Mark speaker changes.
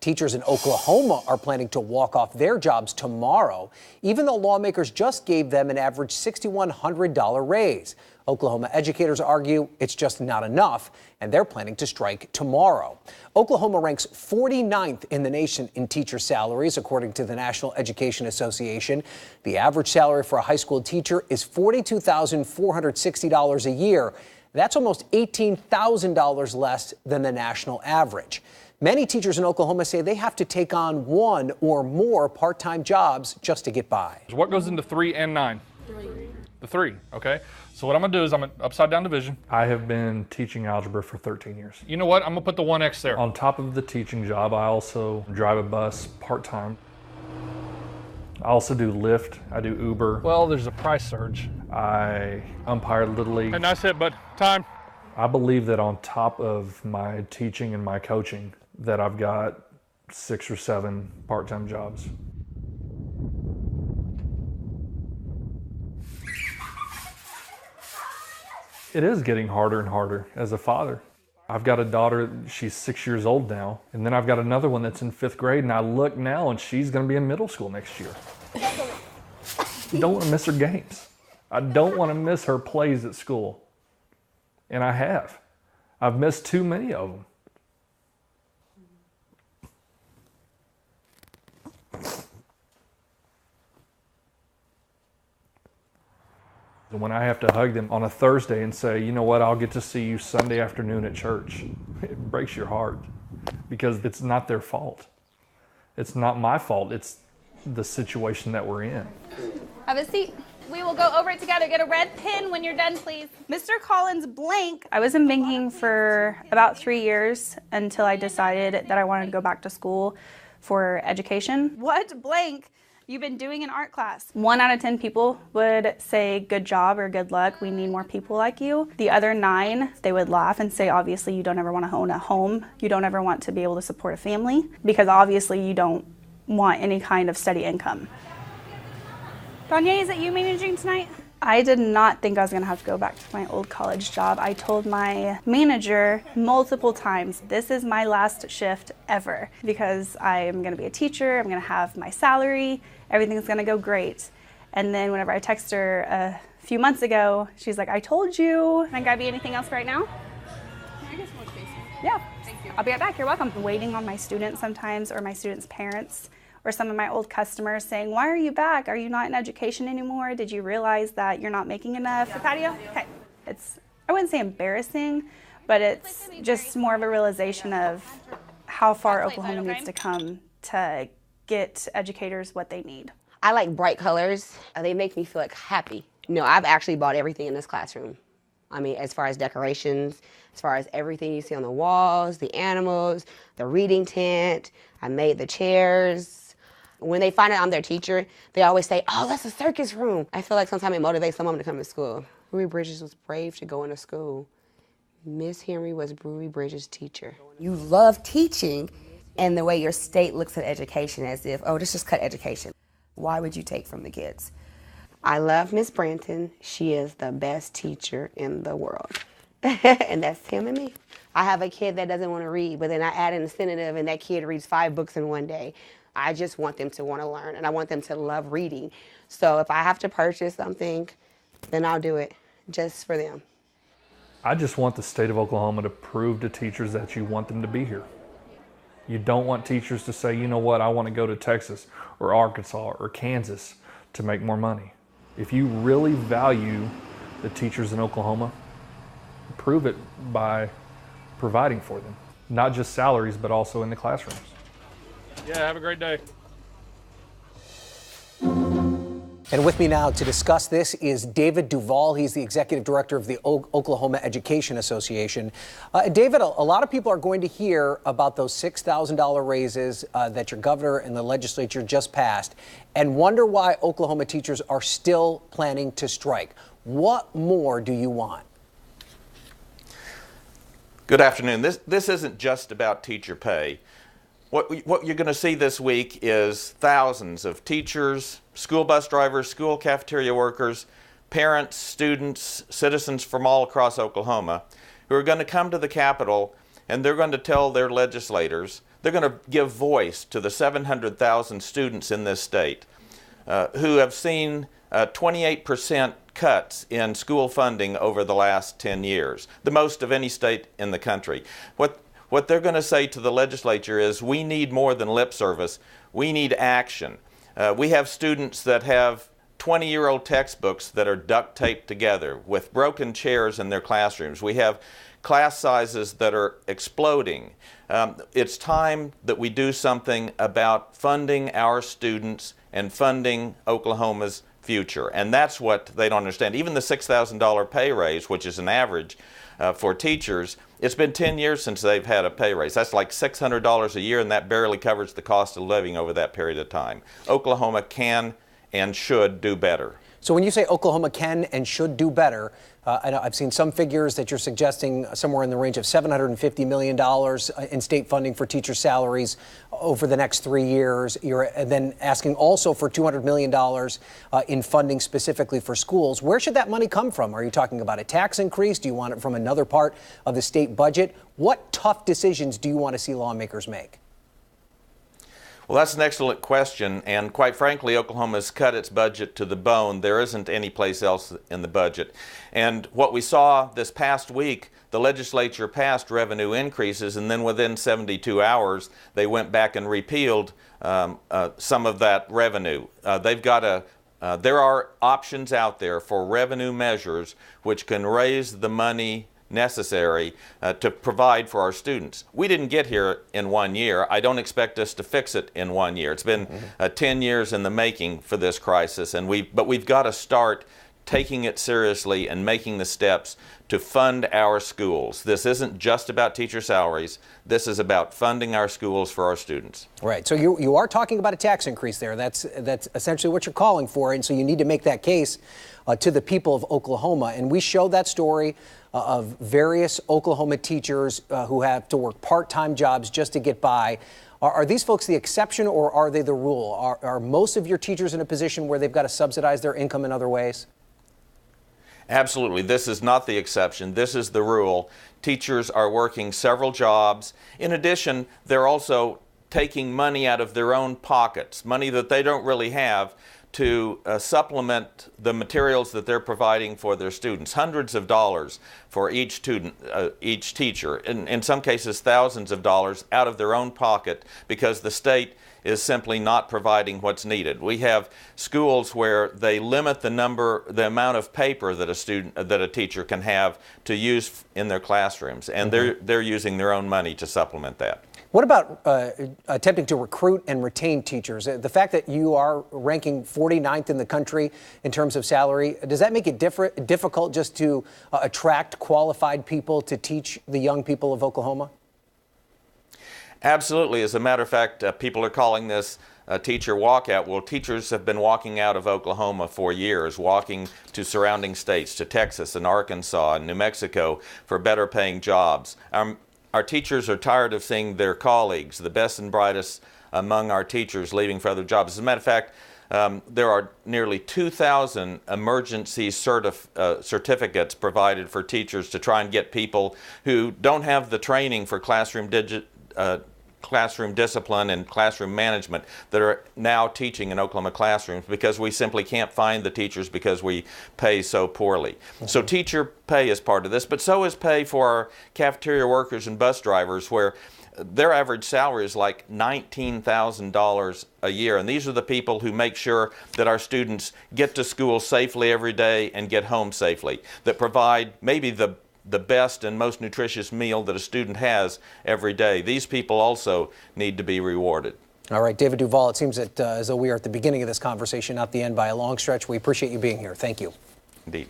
Speaker 1: Teachers in Oklahoma are planning to walk off their jobs tomorrow, even though lawmakers just gave them an average $6,100 raise. Oklahoma educators argue it's just not enough, and they're planning to strike tomorrow. Oklahoma ranks 49th in the nation in teacher salaries, according to the National Education Association. The average salary for a high school teacher is $42,460 a year. That's almost $18,000 less than the national average. Many teachers in Oklahoma say they have to take on one or more part-time jobs just to get by.
Speaker 2: What goes into 3 and 9? 3. The 3, okay. So what I'm gonna do is I'm an upside down division.
Speaker 3: I have been teaching algebra for 13 years.
Speaker 2: You know what? I'm gonna put the 1X there.
Speaker 3: On top of the teaching job, I also drive a bus part-time. I also do Lyft, I do Uber.
Speaker 2: Well, there's a price surge.
Speaker 3: I umpire Little League.
Speaker 2: And nice hit, bud. Time.
Speaker 3: I believe that on top of my teaching and my coaching, that I've got 6 or 7 part-time jobs. It is getting harder and harder as a father. I've got a daughter, she's 6 years old now, and then I've got another one that's in 5th grade, and I look now and she's gonna be in middle school next year. I don't wanna miss her games. I don't wanna miss her plays at school. And I have. I've missed too many of them. When I have to hug them on a Thursday and say, you know what, I'll get to see you Sunday afternoon at church, it breaks your heart because it's not their fault. It's not my fault. It's the situation that we're in.
Speaker 4: Have a seat. We will go over it together. Get a red pen when you're done, please. Mr. Collins blank. I was in banking for about 3 years until I decided that I wanted to go back to school for education. What blank? You've been doing an art class. 1 out of 10 people would say good job or good luck. We need more people like you. The other 9, they would laugh and say, obviously you don't ever want to own a home. You don't ever want to be able to support a family because obviously you don't want any kind of steady income. Danye, is it you managing tonight? I did not think I was gonna have to go back to my old college job. I told my manager multiple times, this is my last shift ever because I am gonna be a teacher, I'm gonna have my salary, everything's gonna go great. And then whenever I text her a few months ago, she's like, I told you. Can I grab you anything else right now?
Speaker 5: Can I get some more space?
Speaker 4: Yeah.
Speaker 5: Thank you.
Speaker 4: I'll be right back, you're welcome. Waiting on my students sometimes or my students' parents or some of my old customers saying, why are you back? Are you not in education anymore? Did you realize that you're not making enough? The patio? Okay. It's, I wouldn't say embarrassing, but it's just more of a realization of how far Oklahoma needs to come to get educators what they need.
Speaker 6: I like bright colors. They make me feel like happy. No, I've actually bought everything in this classroom. I mean, as far as decorations, as far as everything you see on the walls, the animals, the reading tent, I made the chairs. When they find out I'm their teacher, they always say, oh, that's a circus room. I feel like sometimes it motivates someone to come to school. Ruby Bridges was brave to go into school. Miss Henry was Ruby Bridges' teacher. You love teaching and the way your state looks at education as if, oh, this is cut education. Why would you take from the kids? I love Miss Branton. She is the best teacher in the world. And that's him and me. I have a kid that doesn't want to read, but then I add an incentive and that kid reads 5 books in one day. I just want them to want to learn and I want them to love reading. So if I have to purchase something, then I'll do it just for them.
Speaker 3: I just want the state of Oklahoma to prove to teachers that you want them to be here. You don't want teachers to say, you know what, I want to go to Texas or Arkansas or Kansas to make more money. If you really value the teachers in Oklahoma, prove it by providing for them. Not just salaries, but also in the classrooms.
Speaker 2: Yeah, have a great day.
Speaker 1: And with me now to discuss this is David Duvall. He's the executive director of the Oklahoma Education Association. David, a lot of people are going to hear about those $6,000 raises that your governor and the legislature just passed and wonder why Oklahoma teachers are still planning to strike. What more do you want?
Speaker 7: Good afternoon. This isn't just about teacher pay. What you're going to see this week is thousands of teachers, school bus drivers, school cafeteria workers, parents, students, citizens from all across Oklahoma who are going to come to the Capitol and they're going to tell their legislators They're going to give voice to the 700,000 students in this state who have seen 28% cuts in school funding over the last 10 years, the most of any state in the country. What they're going to say to the legislature is, we need more than lip service, we need action. We have students that have 20-year-old textbooks that are duct taped together with broken chairs in their classrooms. We have class sizes that are exploding. It's time that we do something about funding our students and funding Oklahoma's future. And that's what they don't understand. Even the $6,000 pay raise, which is an average for teachers, it's been 10 years since they've had a pay raise. That's like $600 a year, and that barely covers the cost of living over that period of time. Oklahoma can and should do better.
Speaker 1: So when you say Oklahoma can and should do better, I know I've seen some figures that you're suggesting somewhere in the range of $750 million in state funding for teacher salaries over the next 3 years. You're then asking also for $200 million in funding specifically for schools. Where should that money come from? Are you talking about a tax increase? Do you want it from another part of the state budget? What tough decisions do you want to see lawmakers make?
Speaker 7: Well, that's an excellent question, and quite frankly, Oklahoma's cut its budget to the bone. There isn't any place else in the budget. And what we saw this past week, the legislature passed revenue increases, and then within 72 hours, they went back and repealed some of that revenue. There are options out there for revenue measures which can raise the money necessary to provide for our students. We didn't get here in 1 year. I don't expect us to fix it in 1 year. It's been 10 years in the making for this crisis, and we've got to start taking it seriously and making the steps to fund our schools. This isn't just about teacher salaries. This is about funding our schools for our students. Right.
Speaker 1: So you are talking about a tax increase there. That's essentially what you're calling for, and so you need to make that case to the people of Oklahoma. And we showed that story of various Oklahoma teachers who have to work part-time jobs just to get by. Are these folks the exception, or are they the rule? Are most of your teachers in a position where they've got to subsidize their income in other ways?
Speaker 7: Absolutely. This is not the exception. This is the rule. Teachers are working several jobs. In addition, they're also taking money out of their own pockets, money that they don't really have, to supplement the materials that they're providing for their students. Hundreds of dollars for each student, each teacher, in some cases thousands of dollars out of their own pocket, because the state is simply not providing what's needed. We have schools where they limit the amount of paper that a teacher can have to use in their classrooms, and they're using their own money to supplement that.
Speaker 1: What about attempting to recruit and retain teachers? The fact that you are ranking 49th in the country in terms of salary, does that make it difficult just to attract qualified people to teach the young people of Oklahoma?
Speaker 7: Absolutely. As a matter of fact, people are calling this a teacher walkout. Well, teachers have been walking out of Oklahoma for years, walking to surrounding states, to Texas and Arkansas and New Mexico for better paying jobs. Our teachers are tired of seeing their colleagues, the best and brightest among our teachers, leaving for other jobs. As a matter of fact, there are nearly 2,000 emergency certificates provided for teachers to try and get people who don't have the training for classroom discipline and classroom management that are now teaching in Oklahoma classrooms, because we simply can't find the teachers because we pay so poorly. So teacher pay is part of this, but so is pay for our cafeteria workers and bus drivers, where their average salary is like $19,000 a year. And these are the people who make sure that our students get to school safely every day and get home safely, that provide maybe the best and most nutritious meal that a student has every day. These people also need to be rewarded.
Speaker 1: All right, David Duvall, it seems that as though we are at the beginning of this conversation, not the end by a long stretch. We appreciate you being here. Thank you.
Speaker 7: Indeed.